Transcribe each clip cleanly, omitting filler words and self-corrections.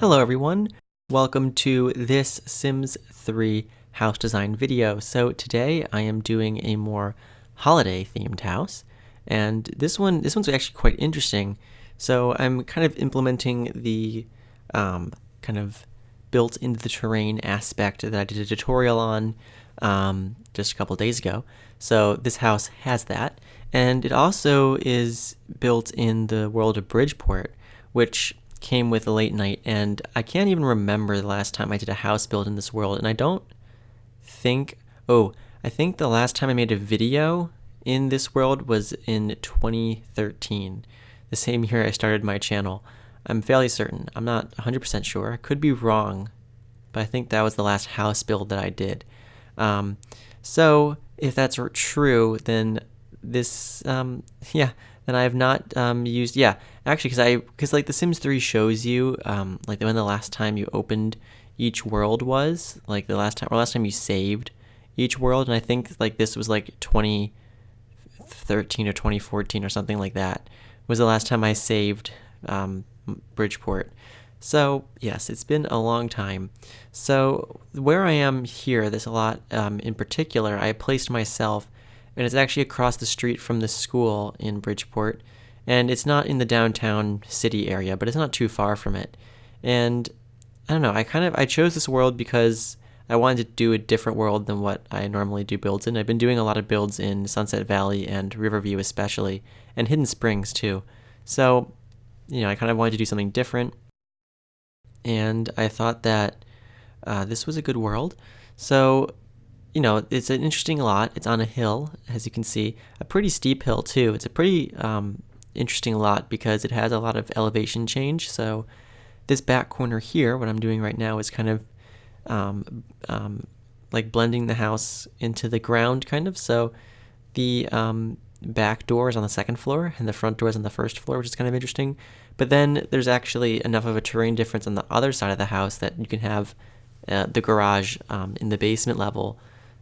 Hello everyone, welcome to this Sims 3 house design video. So today I am doing a more holiday themed house, and this one's actually quite interesting. So I'm kind of implementing the kind of built into the terrain aspect that I did a tutorial on just a couple days ago. So this house has that, and it also is built in the world of Bridgeport, which came with a late night, and I can't even remember the last time I did a house build in this world, and I don't think, I think the last time I made a video in this world was in 2013, the same year I started my channel. I'm fairly certain. I'm not 100% sure. I could be wrong, but I think that was the last house build that I did. So if that's true, then this, then I have not used, actually, because like The Sims 3 shows you like when the last time you opened each world was, like the last time you saved each world, and I think like this was like 2013 or 2014 or something like that was the last time I saved Bridgeport. So yes, it's been a long time. So where I am here, there's a lot in particular. I placed myself, and it's actually across the street from the school in Bridgeport, and it's not in the downtown city area, but it's not too far from it. And I don't know, I chose this world because I wanted to do a different world than what I normally do builds in. I've been doing a lot of builds in Sunset Valley and Riverview especially, and Hidden Springs too. So, I kind of wanted to do something different, and I thought that this was a good world. So, it's an interesting lot. It's on a hill, as you can see, a pretty steep hill too. It's a pretty interesting lot because it has a lot of elevation change. So this back corner here, what I'm doing right now is kind of like blending the house into the ground kind of. So the back door is on the second floor and the front door is on the first floor, which is kind of interesting. But then there's actually enough of a terrain difference on the other side of the house that you can have the garage in the basement level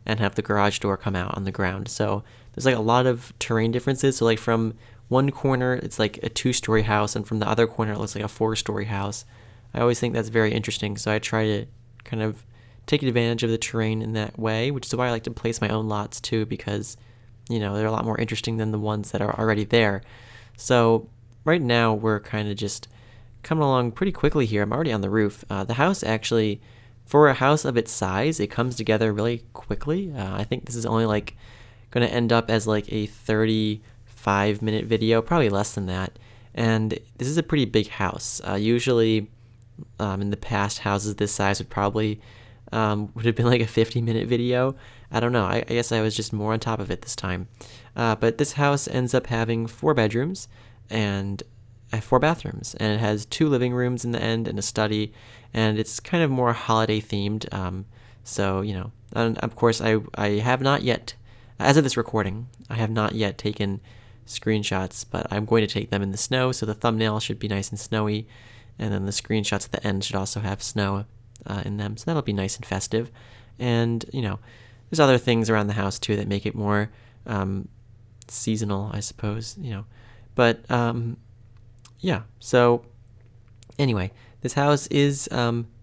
and have the garage door come out on the ground. So there's like a lot of terrain differences. So like from one corner, it's like a 2-story house, and from the other corner, it looks like a 4-story house. I always think that's very interesting. So I try to kind of take advantage of the terrain in that way, which is why I like to place my own lots too, because, they're a lot more interesting than the ones that are already there. So right now we're kind of just coming along pretty quickly here. I'm already on the roof. The house actually, for a house of its size, it comes together really quickly. I think this is only like going to end up as like a 35-minute video, probably less than that. And this is a pretty big house. Usually in the past, houses this size would probably would have been like a 50-minute video. I don't know. I guess I was just more on top of it this time. But this house ends up having 4 bedrooms and 4 bathrooms, and it has 2 living rooms in the end and a study, and it's kind of more holiday themed. So, and of course I have not yet, as of this recording, I have not yet taken screenshots, but I'm going to take them in the snow, so the thumbnail should be nice and snowy, and then the screenshots at the end should also have snow in them, so that'll be nice and festive. And, there's other things around the house too that make it more seasonal, I suppose, But, so anyway, this house is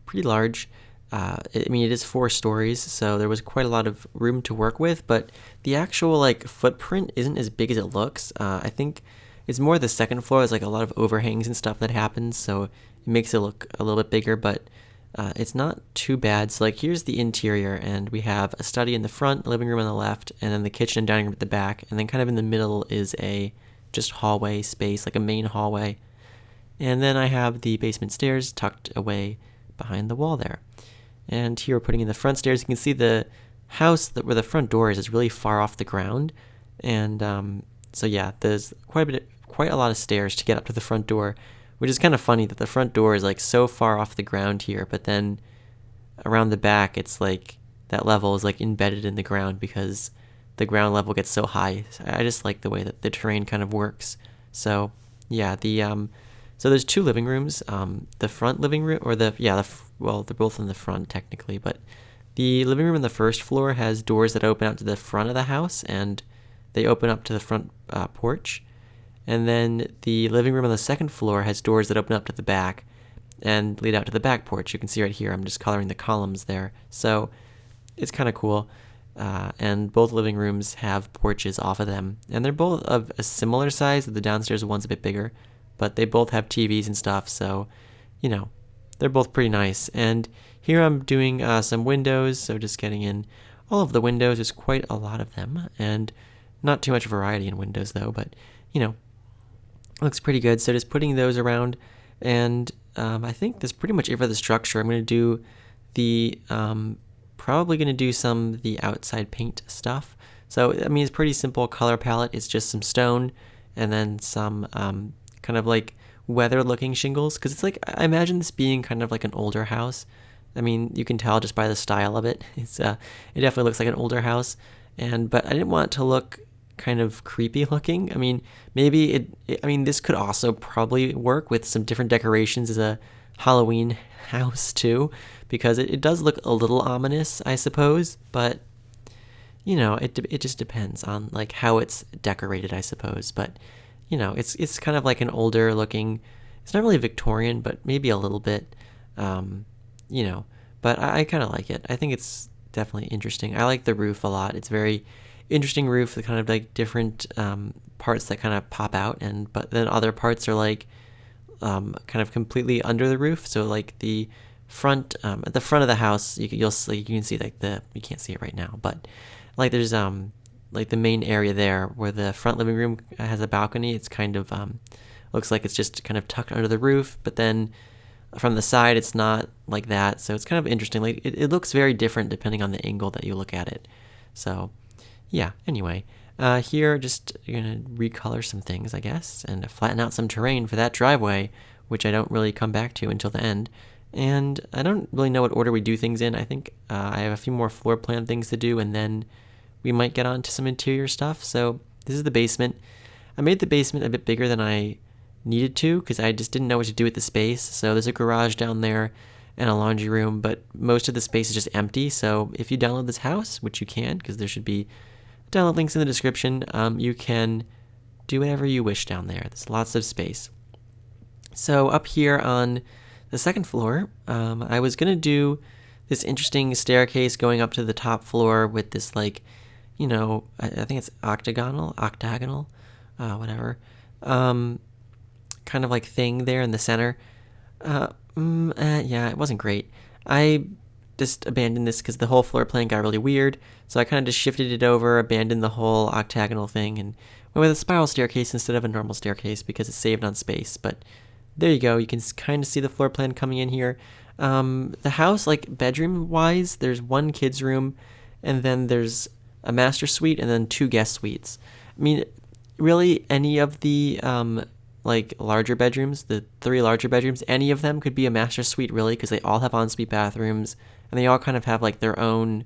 pretty large. It is 4 stories, so there was quite a lot of room to work with, but the actual like footprint isn't as big as it looks. I think it's more the second floor. There's like a lot of overhangs and stuff that happens, so it makes it look a little bit bigger, but it's not too bad. So like here's the interior, and we have a study in the front, living room on the left, and then the kitchen and dining room at the back, and then kind of in the middle is a just hallway space, like a main hallway. And then I have the basement stairs tucked away behind the wall there. And here we're putting in the front stairs. You can see the house where the front door is really far off the ground. And so yeah, there's quite a lot of stairs to get up to the front door, which is kind of funny that the front door is like so far off the ground here, but then around the back, it's like that level is like embedded in the ground because the ground level gets so high. I just like the way that the terrain kind of works. So yeah, so there's 2 living rooms. The front living room, or well, they're both in the front technically, but the living room on the first floor has doors that open out to the front of the house, and they open up to the front porch. And then the living room on the second floor has doors that open up to the back, and lead out to the back porch. You can see right here, I'm just coloring the columns there. So it's kind of cool. And both living rooms have porches off of them. And they're both of a similar size. The downstairs one's a bit bigger, but they both have TVs and stuff. So, they're both pretty nice. And here I'm doing some windows. So just getting in all of the windows. There's quite a lot of them. And not too much variety in windows though, but, looks pretty good. So just putting those around. And I think that's pretty much it for the structure. I'm going to do the... probably going to do some of the outside paint stuff. So, I mean, it's pretty simple color palette. It's just some stone and then some kind of like weathered looking shingles. Because it's like, I imagine this being kind of like an older house. I mean, you can tell just by the style of it. It definitely looks like an older house. But I didn't want it to look kind of creepy looking. I mean, maybe this could also probably work with some different decorations as a Halloween house too, because it does look a little ominous, I suppose, but it just depends on like how it's decorated, I suppose. But it's kind of like an older looking, it's not really Victorian, but maybe a little bit, but I kind of like it. I think it's definitely interesting. I like the roof a lot. It's very interesting roof, the kind of like different parts that kind of pop out, but then other parts are like kind of completely under the roof. So like the front, at the front of the house, you can see like you can't see it right now, but like there's like the main area there where the front living room has a balcony. It's kind of looks like it's just kind of tucked under the roof, but then from the side it's not like that. So it's kind of interesting. Like it looks very different depending on the angle that you look at it. So yeah, anyway. Here, just gonna recolor some things, I guess, and flatten out some terrain for that driveway, which I don't really come back to until the end. And I don't really know what order we do things in. I think I have a few more floor plan things to do, and then we might get on to some interior stuff. So this is the basement. I made the basement a bit bigger than I needed to, because I just didn't know what to do with the space. So there's a garage down there and a laundry room, but most of the space is just empty. So if you download this house, which you can, because there should be download links in the description, you can do whatever you wish down there. There's lots of space. So up here on the second floor, I was going to do this interesting staircase going up to the top floor with this like, I think it's octagonal, whatever, kind of like thing there in the center. Yeah, it wasn't great. I just abandoned this because the whole floor plan got really weird. So I kind of just shifted it over, abandoned the whole octagonal thing, and went with a spiral staircase instead of a normal staircase because it saved on space. But there you go. You can kind of see the floor plan coming in here. The house, like bedroom-wise, there's one kid's room, and then there's a master suite, and then 2 guest suites. I mean, really, any of the like larger bedrooms, the 3 larger bedrooms, any of them could be a master suite, really, because they all have ensuite bathrooms, and they all kind of have like their own,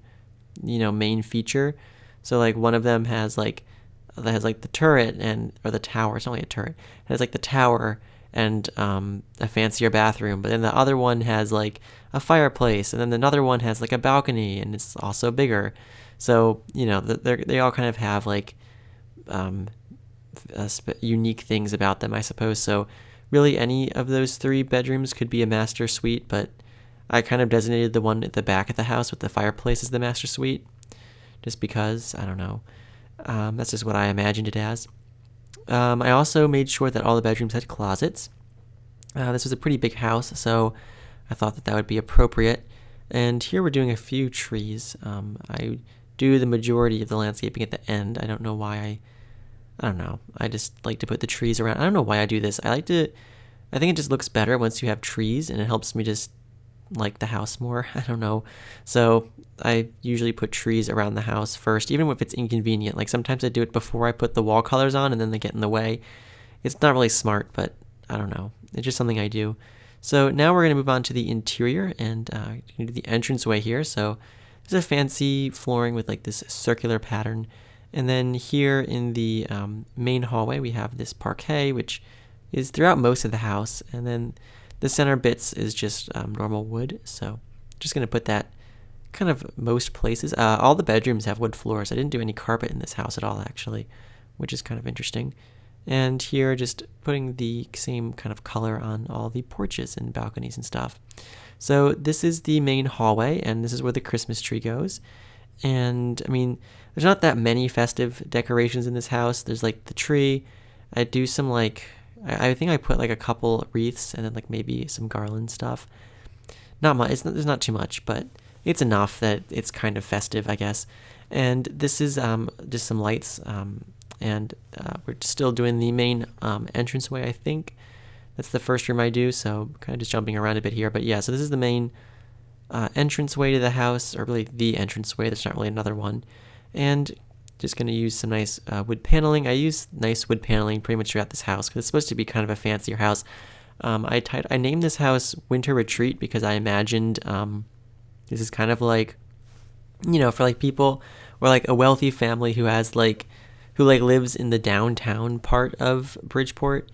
main feature. So like one of them has like the turret or the tower. It's not really a turret. It has like the tower and a fancier bathroom, but then the other one has like a fireplace, and then another one has like a balcony, and it's also bigger. So they all kind of have like unique things about them, I suppose. So really, any of those 3 bedrooms could be a master suite, but I kind of designated the one at the back of the house with the fireplace as the master suite, just because, I don't know. That's just what I imagined it as. I also made sure that all the bedrooms had closets. This was a pretty big house, so I thought that would be appropriate. And here we're doing a few trees. I do the majority of the landscaping at the end. I don't know why I don't know. I just like to put the trees around. I don't know why I do this. I think it just looks better once you have trees, and it helps me just like the house more. I don't know. So I usually put trees around the house first, even if it's inconvenient. Like sometimes I do it before I put the wall colors on, and then they get in the way. It's not really smart, but I don't know. It's just something I do. So now we're going to move on to the interior, and do the entranceway here. So there's a fancy flooring with like this circular pattern. And then here in the main hallway, we have this parquet, which is throughout most of the house. And then the center bits is just normal wood. So just going to put that kind of most places. All the bedrooms have wood floors. I didn't do any carpet in this house at all, actually, which is kind of interesting. And here, just putting the same kind of color on all the porches and balconies and stuff. So this is the main hallway, and this is where the Christmas tree goes. And I mean, there's not that many festive decorations in this house. There's like the tree. I do some like, I think I put like a couple wreaths and then like maybe some garland stuff. Not much. There's not too much, but it's enough that it's kind of festive, I guess. And this is just some lights. And we're still doing the main entranceway, I think. That's the first room I do, so kind of just jumping around a bit here. But yeah, so this is the main entranceway to the house, or really the entranceway. There's not really another one. And just going to use some nice wood paneling. I use nice wood paneling pretty much throughout this house because it's supposed to be kind of a fancier house. I named this house Winter Retreat because I imagined this is kind of like, for like people or like a wealthy family who has like, who like lives in the downtown part of Bridgeport,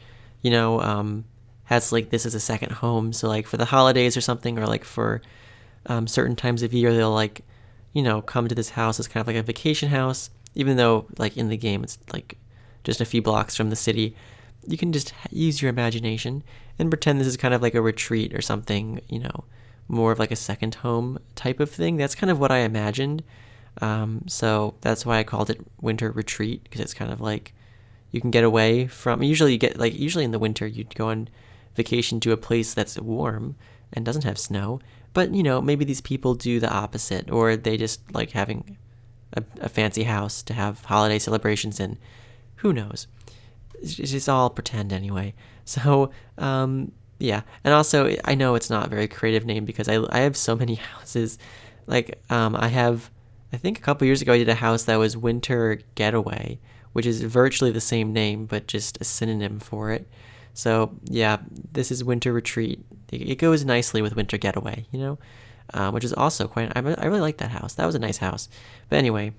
has like this as a second home. So like for the holidays or something, or like for certain times of year, they'll like, come to this house as kind of like a vacation house, even though like in the game it's like just a few blocks from the city. You can just use your imagination and pretend this is kind of like a retreat or something, more of like a second home type of thing. That's kind of what I imagined. So that's why I called it Winter Retreat, because it's kind of like you can get away from, usually in the winter you'd go on vacation to a place that's warm and doesn't have snow, but maybe these people do the opposite, or they just like having a fancy house to have holiday celebrations in. Who knows? It's just all pretend anyway. So yeah, and also I know it's not a very creative name because I have so many houses. Like I think a couple years ago I did a house that was Winter Getaway, which is virtually the same name but just a synonym for it. So yeah, this is Winter Retreat. It goes nicely with Winter Getaway, which is also quite. I really like that house. That was a nice house. But anyway,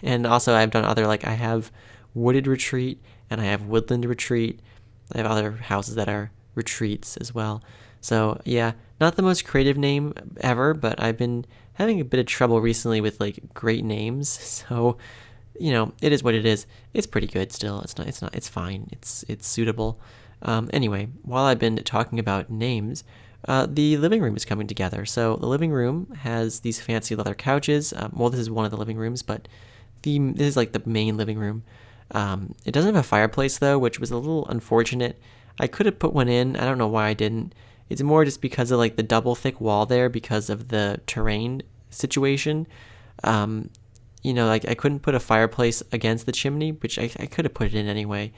and also I've done other, like I have Wooded Retreat and I have Woodland Retreat. I have other houses that are retreats as well. So yeah, not the most creative name ever, but I've been having a bit of trouble recently with like great names. So it is what it is. It's pretty good still. It's fine. It's suitable. Anyway, while I've been talking about names, the living room is coming together. So the living room has these fancy leather couches. Well, this is one of the living rooms, but this is like the main living room. It doesn't have a fireplace though, which was a little unfortunate. I could have put one in. I don't know why I didn't. It's more just because of like the double thick wall there because of the terrain situation. Like I couldn't put a fireplace against the chimney, which I could have put it in anyway.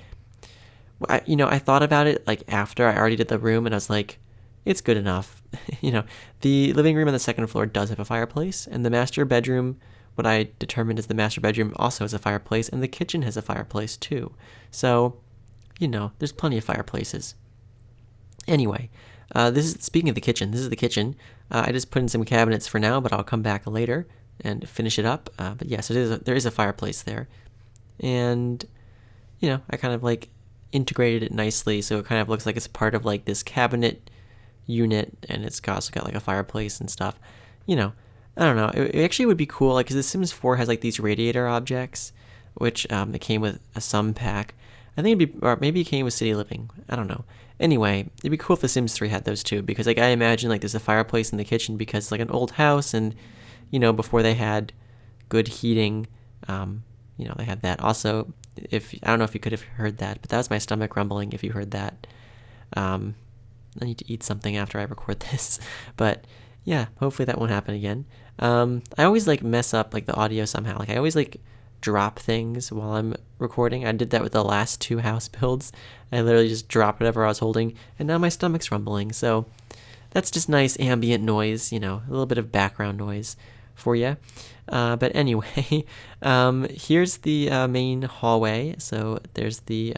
I thought about it like after I already did the room, and I was like, it's good enough. The living room on the second floor does have a fireplace, and the master bedroom, what I determined is the master bedroom also has a fireplace, and the kitchen has a fireplace too. So, there's plenty of fireplaces. Anyway, speaking of the kitchen, this is the kitchen. I just put in some cabinets for now, but I'll come back later and finish it up. But yeah, so there is a fireplace there. And, I kind of like integrated it nicely, so it kind of looks like it's part of like this cabinet unit, and it's also got like a fireplace and stuff. I don't know. It actually would be cool, like, because The Sims 4 has like these radiator objects, which it came with a sum pack. I think or maybe it came with City Living. I don't know. Anyway, it'd be cool if The Sims 3 had those too, because like I imagine like there's a fireplace in the kitchen because it's like an old house, and before they had good heating, they had that. Also, I don't know if you could have heard that, but that was my stomach rumbling if you heard that. I need to eat something after I record this, but yeah, hopefully that won't happen again. I always like mess up like the audio somehow. Like I always like drop things while I'm recording. I did that with the last 2 house builds. I literally just dropped whatever I was holding, and now my stomach's rumbling. So that's just nice ambient noise, a little bit of background noise for you. But anyway, here's the main hallway. So there's the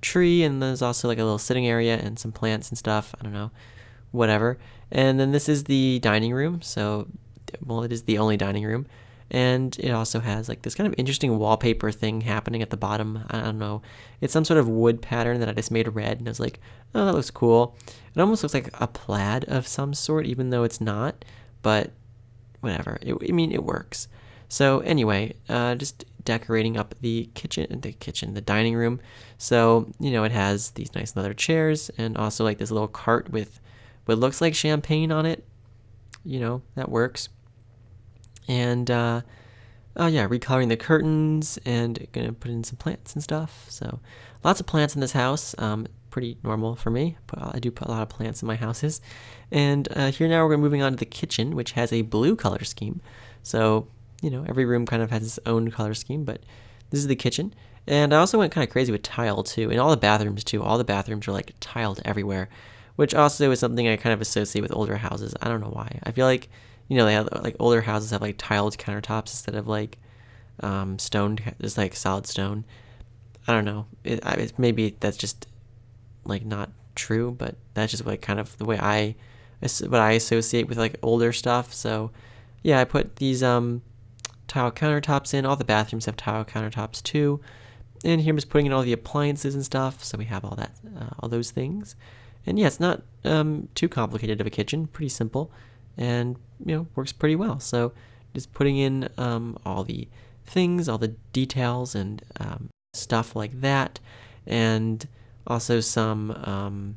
tree, and there's also like a little sitting area and some plants and stuff. I don't know, whatever. And then this is the dining room. So, well, it is the only dining room. And it also has like this kind of interesting wallpaper thing happening at the bottom. I don't know. It's some sort of wood pattern that I just made red, and I was like, oh, that looks cool. It almost looks like a plaid of some sort, even though it's not. But whatever. It works. So anyway, just decorating up the dining room. So, it has these nice leather chairs and also like this little cart with what looks like champagne on it. That works. And, oh yeah, recoloring the curtains and gonna put in some plants and stuff. So lots of plants in this house. Pretty normal for me. I do put a lot of plants in my houses. And here now we're moving on to the kitchen, which has a blue color scheme. So, every room kind of has its own color scheme, but this is the kitchen. And I also went kind of crazy with tile too, and all the bathrooms too. All the bathrooms are like tiled everywhere, which also is something I kind of associate with older houses. I don't know why. I feel like, they have like older houses have like tiled countertops instead of like stone, just like solid stone. I don't know. Maybe that's just like not true, but that's just like kind of the way what I associate with like older stuff. So yeah, I put these tile countertops in. All the bathrooms have tile countertops too. And here I'm just putting in all the appliances and stuff. So we have all that, all those things. And yeah, it's not too complicated of a kitchen. Pretty simple, and works pretty well. So just putting in all the things, all the details, and stuff like that, and also some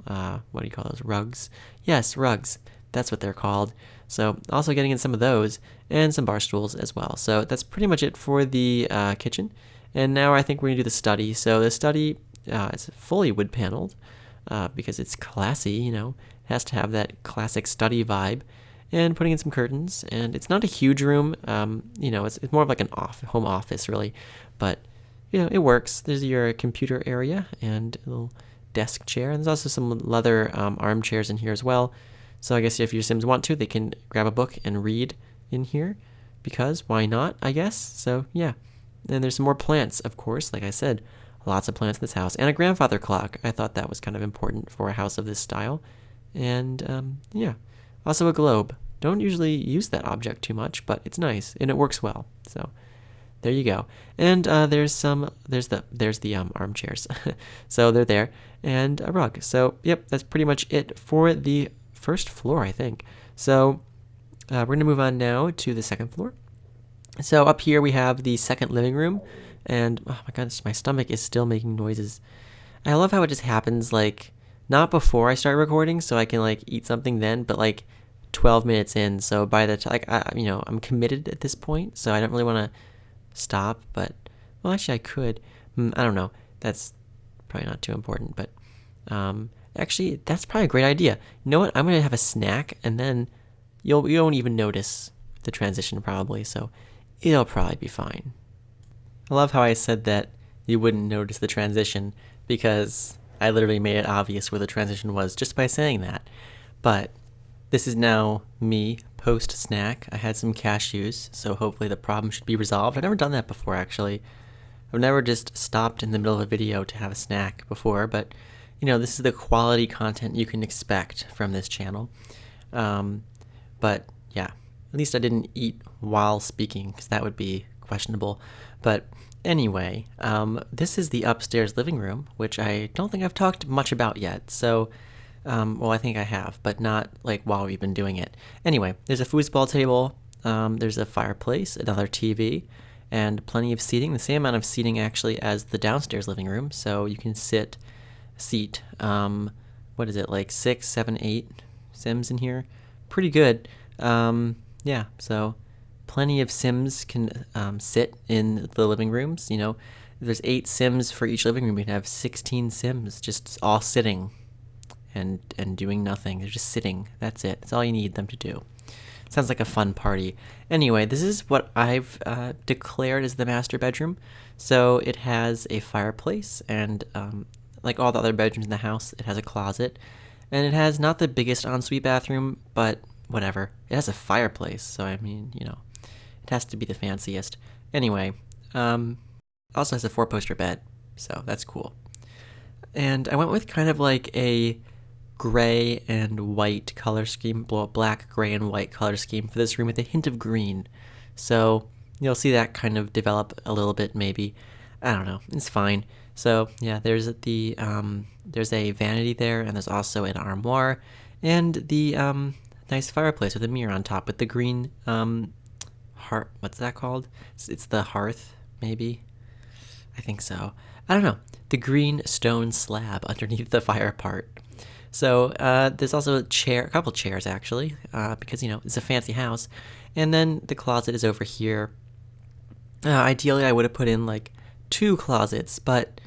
what do you call those, rugs? Yes, rugs. That's what they're called. So also getting in some of those and some bar stools as well. So that's pretty much it for the kitchen. And now I think we're gonna do the study. So the study is fully wood paneled because it's classy. It has to have that classic study vibe. And putting in some curtains. And it's not a huge room. It's more of like an home office really, but it works. There's your computer area and a little desk chair. And there's also some leather armchairs in here as well. So I guess if your Sims want to, they can grab a book and read in here, because why not, I guess. So yeah. And there's some more plants, of course, like I said, lots of plants in this house, and a grandfather clock. I thought that was kind of important for a house of this style. And yeah, also a globe. Don't usually use that object too much, but it's nice and it works well. So there you go. And there's the armchairs. So they're there, and a rug. So yep, that's pretty much it for the first floor, I think. So we're gonna move on now to the second floor. So up here we have the second living room, and oh my gosh, my stomach is still making noises. I love how it just happens like not before I start recording, so I can like eat something then, but like 12 minutes in. So by the time I'm committed at this point, so I don't really want to stop. But well, actually I could. I don't know. That's probably not too important, but actually that's probably a great idea. You know what? I'm gonna have a snack, and then you won't even notice the transition probably. So it'll probably be fine. I love how I said that you wouldn't notice the transition, because I literally made it obvious where the transition was just by saying that. But this is now me post-snack. I had some cashews, so hopefully the problem should be resolved. I've never done that before, actually. I've never just stopped in the middle of a video to have a snack before, but this is the quality content you can expect from this channel. But yeah, at least I didn't eat while speaking, because that would be questionable. But anyway, this is the upstairs living room, which I don't think I've talked much about yet. So, well, I think I have, but not like while we've been doing it. Anyway, there's a foosball table, there's a fireplace, another TV, and plenty of seating, the same amount of seating actually as the downstairs living room. So you can seat, what is it, like 6, 7, 8 Sims in here? Pretty good. Yeah, so plenty of Sims can sit in the living rooms. If there's 8 Sims for each living room, we'd have 16 Sims just all sitting and doing nothing. They're just sitting. That's it. That's all you need them to do. Sounds like a fun party. Anyway, this is what I've declared as the master bedroom. So it has a fireplace, and like all the other bedrooms in the house, it has a closet. And it has not the biggest ensuite bathroom, but whatever. It has a fireplace, so I mean, it has to be the fanciest. Anyway, also has a 4-poster bed, so that's cool. And I went with kind of like a gray and white color scheme, black, gray, and white color scheme for this room with a hint of green. So you'll see that kind of develop a little bit, maybe. I don't know. It's fine. So yeah, there's a vanity there, and there's also an armoire, and the nice fireplace with a mirror on top with the green hearth. What's that called? It's the hearth, maybe. I think so. I don't know. The green stone slab underneath the fire part. So there's also a couple chairs actually, because it's a fancy house. And then the closet is over here. Ideally, I would have put in like 2 closets, but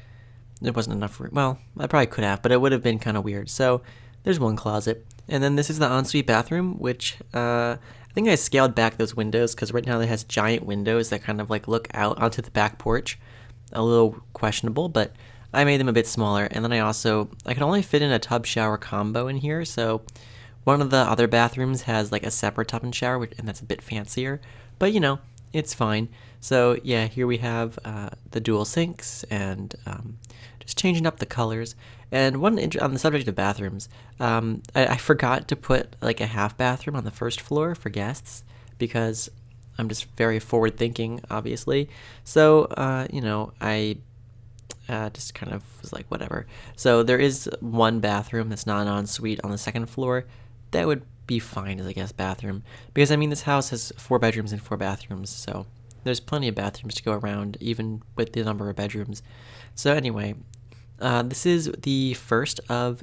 there wasn't enough room. Well, I probably could have, but it would have been kind of weird. So there's 1 closet. And then this is the ensuite bathroom, which I think I scaled back those windows because right now it has giant windows that kind of like look out onto the back porch. A little questionable, but I made them a bit smaller. And then I could only fit in a tub shower combo in here. So one of the other bathrooms has like a separate tub and shower, and that's a bit fancier. But it's fine. So yeah, here we have the dual sinks and just changing up the colors. And on the subject of bathrooms, I forgot to put like a half bathroom on the first floor for guests because I'm just very forward thinking, obviously. So I just kind of was like, whatever. So there is 1 bathroom that's not an ensuite on the second floor. That would be fine as a guest bathroom because this house has 4 bedrooms and 4 bathrooms, so there's plenty of bathrooms to go around even with the number of bedrooms. So anyway, this is the first of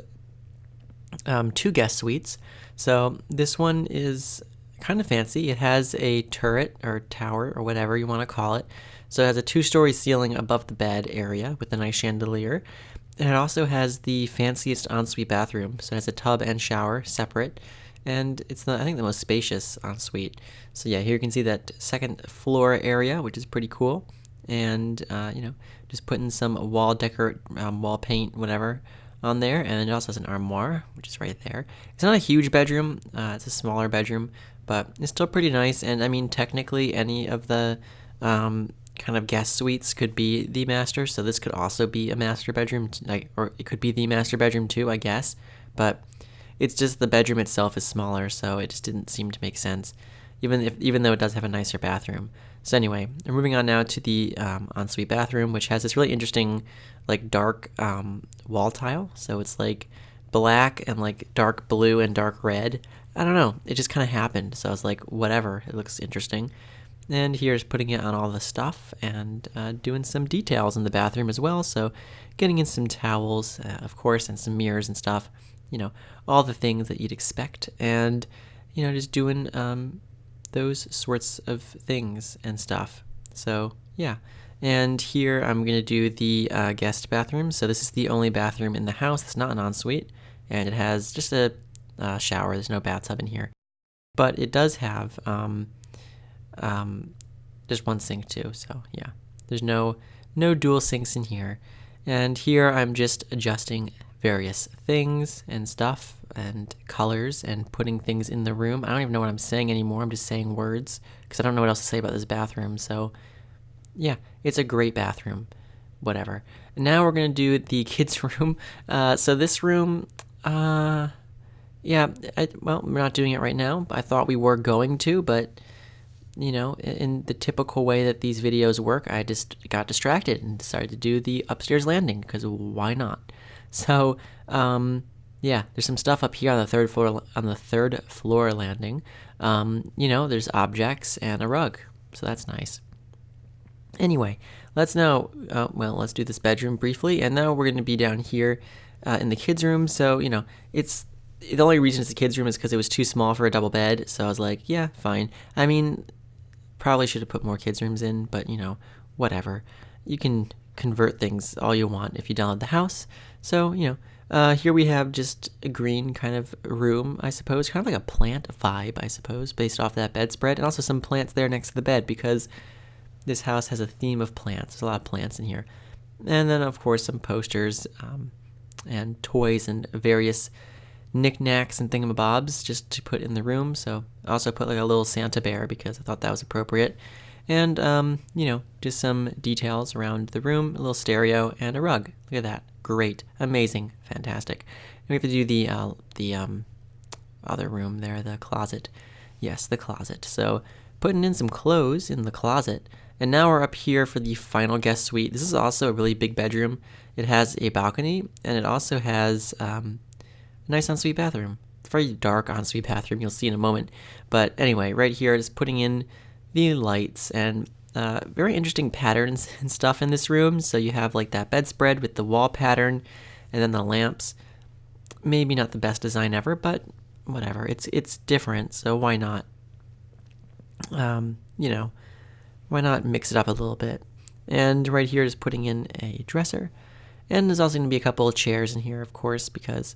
2 guest suites. So this one is kind of fancy. It has a turret or tower or whatever you want to call it. So it has a 2-story ceiling above the bed area with a nice chandelier. And it also has the fanciest ensuite bathroom. So it has a tub and shower separate. And it's I think the most spacious ensuite. So yeah, here you can see that second floor area, which is pretty cool. And just putting some wall paint, whatever, on there. And it also has an armoire, which is right there. It's not a huge bedroom. It's a smaller bedroom, but it's still pretty nice. And technically any of the kind of guest suites could be the master, so this could also be a master bedroom, or it could be the master bedroom too, I guess. But it's just the bedroom itself is smaller, so it just didn't seem to make sense, even though it does have a nicer bathroom. So anyway, we're moving on now to the ensuite bathroom, which has this really interesting, like dark wall tile. So it's like black and like dark blue and dark red. I don't know. It just kind of happened. So I was like, whatever. It looks interesting. And here's putting it on all the stuff and doing some details in the bathroom as well. So getting in some towels, of course, and some mirrors and stuff. All the things that you'd expect. And, just doing those sorts of things and stuff. So, yeah. And here I'm going to do the guest bathroom. So this is the only bathroom in the house that's not an ensuite. And it has just a shower. There's no bathtub in here. But it does have just 1 sink too, so yeah, there's no dual sinks in here. And here I'm just adjusting various things and stuff and colors and putting things in the room. I don't even know what I'm saying anymore. I'm just saying words because I don't know what else to say about this bathroom. So yeah, it's a great bathroom, whatever. Now we're gonna do the kids room. So this room, we're not doing it right now. I thought we were going to, but in the typical way that these videos work, I just got distracted and decided to do the upstairs landing because why not? So, there's some stuff up here on the third floor landing. There's objects and a rug, so that's nice. Anyway, let's do this bedroom briefly, and now we're going to be down here in the kids' room. So, it's the only reason it's the kids' room is because it was too small for a double bed. So I was like, yeah, fine. Probably should have put more kids' rooms in, but whatever. You can convert things all you want if you download the house. So, here we have just a green kind of room, I suppose, kind of like a plant vibe, I suppose, based off that bedspread, and also some plants there next to the bed because this house has a theme of plants. There's a lot of plants in here. And then, of course, some posters and toys and various knickknacks and thingamabobs just to put in the room. So I also put like a little Santa bear because I thought that was appropriate. And, just some details around the room, a little stereo and a rug. Look at that. Great. Amazing. Fantastic. And we have to do the other room there, the closet. Yes, the closet. So putting in some clothes in the closet. And now we're up here for the final guest suite. This is also a really big bedroom. It has a balcony and it also has nice ensuite bathroom. It's a very dark ensuite bathroom. You'll see in a moment. But anyway, right here, just putting in the lights and very interesting patterns and stuff in this room. So you have like that bedspread with the wall pattern and then the lamps. Maybe not the best design ever, but whatever. It's different, so why not? Why not mix it up a little bit? And right here is putting in a dresser. And there's also going to be a couple of chairs in here, of course, because,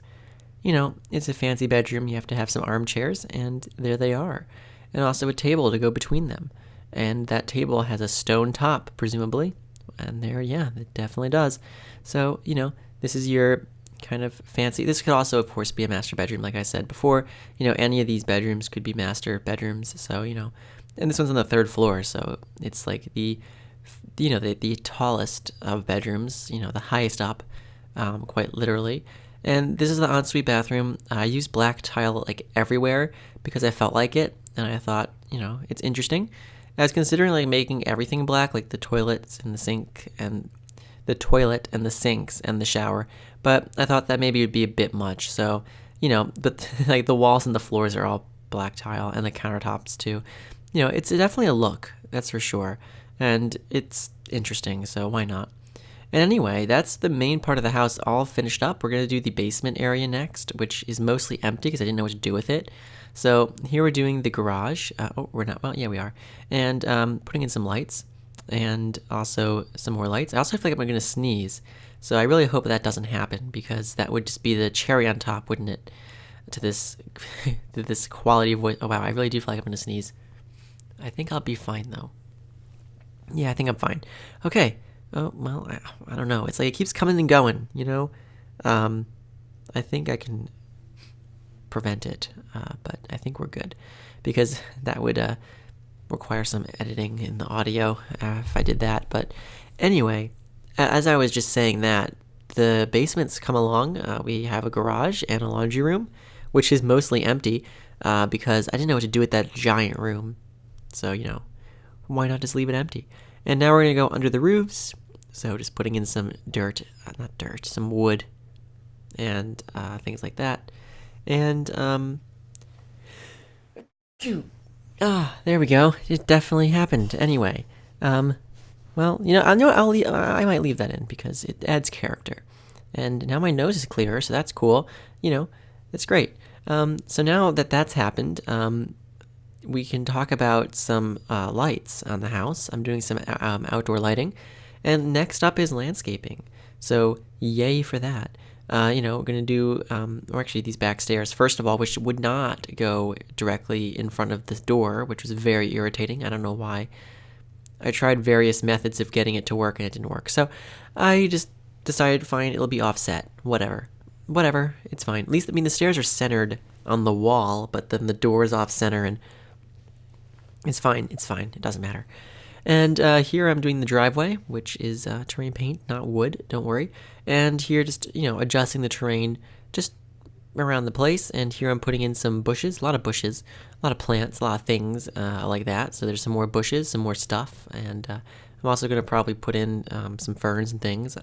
it's a fancy bedroom. You have to have some armchairs, and there they are. And also a table to go between them. And that table has a stone top, presumably. And there, yeah, it definitely does. So, this is your kind of fancy. This could also, of course, be a master bedroom, like I said before. Any of these bedrooms could be master bedrooms. So, and this one's on the 3rd floor, so it's like the tallest of bedrooms, the highest up, quite literally. And this is the ensuite bathroom. I used black tile like everywhere because I felt like it, and I thought, it's interesting. I was considering like making everything black, like the toilets and the sink and the toilet and the sinks and the shower, but I thought that maybe it would be a bit much. So, but like the walls and the floors are all black tile and the countertops too. It's definitely a look, that's for sure. And it's interesting, so why not? And anyway, that's the main part of the house all finished up. We're going to do the basement area next, which is mostly empty because I didn't know what to do with it. So here we're doing the garage. We're not. Well, yeah, we are. And putting in some lights and also some more lights. I also feel like I'm going to sneeze. So I really hope that doesn't happen because that would just be the cherry on top, wouldn't it? To this, to this quality of voice. Oh, wow, I really do feel like I'm going to sneeze. I think I'll be fine, though. Yeah, I think I'm fine. Okay. Oh, well, I don't know. It's like it keeps coming and going, I think I can prevent it, but I think we're good because that would require some editing in the audio if I did that. But anyway, as I was just saying that, the basement's come along. We have a garage and a laundry room, which is mostly empty because I didn't know what to do with that giant room. So, why not just leave it empty? And now we're going to go under the roofs. So just putting in some some wood and things like that. And, there we go. It definitely happened. Anyway, well, I know I might leave that in because it adds character. And now my nose is clearer, so that's cool. It's great. So now that that's happened, we can talk about some lights on the house. I'm doing some outdoor lighting. And next up is landscaping. So yay for that. We're going to do, or actually these back stairs, first of all, which would not go directly in front of the door, which was very irritating. I don't know why. I tried various methods of getting it to work and it didn't work. So I just decided, fine, it'll be offset. Whatever, it's fine. At least, the stairs are centered on the wall, but then the door is off center and it's fine. It doesn't matter. And here I'm doing the driveway, which is terrain paint, not wood, don't worry. And here just, adjusting the terrain just around the place. And here I'm putting in some bushes, a lot of plants, a lot of things like that. So there's some more bushes, some more stuff. And I'm also going to probably put in some ferns and things.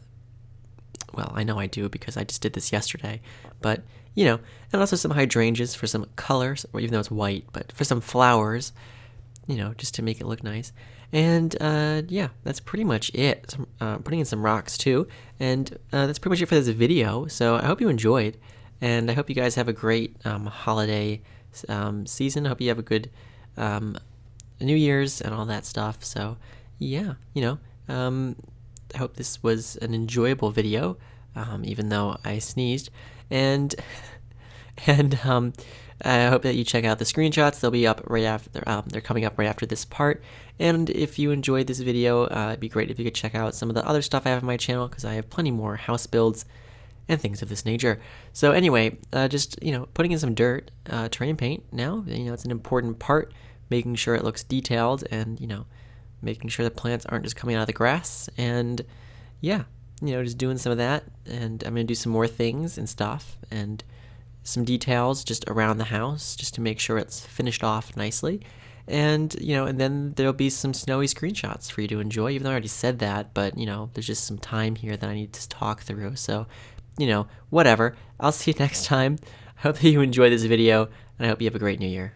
Well, I know I do because I just did this yesterday. But, and also some hydrangeas for some colors, or even though it's white, but for some flowers, just to make it look nice. And yeah, that's pretty much it. Putting in some rocks too. And that's pretty much it for this video. So I hope you enjoyed. And I hope you guys have a great holiday season. I hope you have a good New Year's and all that stuff. So yeah, I hope this was an enjoyable video, even though I sneezed. And I hope that you check out the screenshots. They'll be up right after. They're coming up right after this part. And if you enjoyed this video, it'd be great if you could check out some of the other stuff I have on my channel because I have plenty more house builds and things of this nature. So anyway, just putting in some dirt, terrain paint. Now it's an important part, making sure it looks detailed and making sure the plants aren't just coming out of the grass. And yeah, just doing some of that. And I'm gonna do some more things and stuff and some details just around the house just to make sure it's finished off nicely. And and then there'll be some snowy screenshots for you to enjoy, even though I already said that, but there's just some time here that I need to talk through. So whatever, I'll see you next time. I hope that you enjoy this video and I hope you have a great new year.